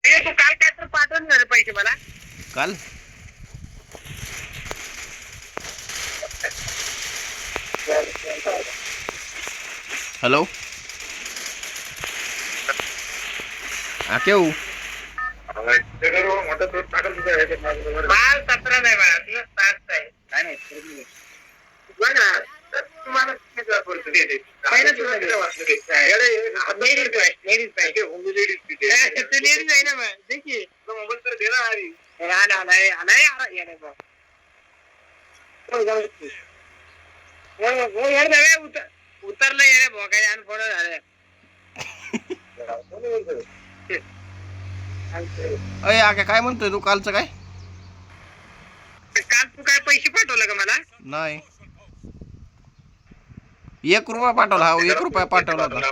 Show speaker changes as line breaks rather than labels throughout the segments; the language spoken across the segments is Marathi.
तू काल काय तर पाठवून ना रे पैसे मला
काल हॅलो केव
माल 17 नाही बाळा तुला 7 आहे काय नाही बघा तुम्हाला उतरलं येणे भोगाय आणि फोन झालं
अय आके काय म्हणतोय तू कालचं काय
काल तू काय पैसे पाठवलं का मला
नाही 1 रुपया पाठवला हा 1 रुपया पाठवला होता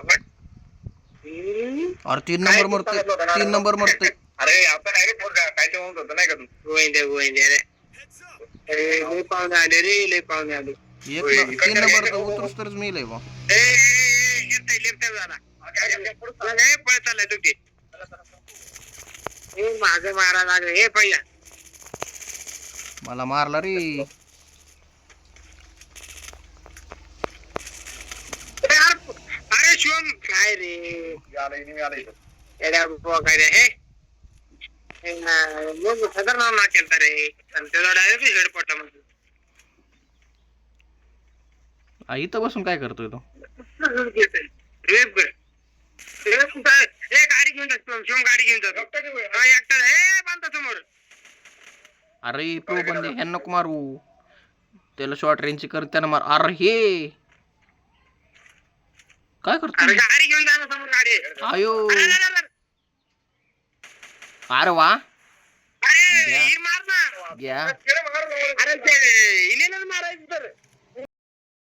अरे 3 नंबर मरतोय
अरे आपण डायरेक्ट काय ते म्हणत होतं नाही का तू गोविंद्या लय पाहुणे आले रे लय पाहुणे आले
3 नंबर तर उतरूस तरच मिळलंय बा
पळत आलाय तुझे माझं मारा लागलं हे भैया
मला मारला रे
अरे शिवम काय रे मग खतरनाक ना केलता रे आणि त्याला डायरेक्ट हेड पडला म्हणजे
इथं बसून काय करतोय तो
रेप कर गाडी घेऊन जातो शिवम गाडी घेऊन जातो एकटा बांधा समोर
अरे प्रो बंदे ह्या नको मारू त्याला शॉर्ट रेंजची कर त्यानं मार अरे हे काय करतो
गाडी घेऊन जा ना समोर गाडी
आयो अरे वा
अरे मार ना
घ्या
अरे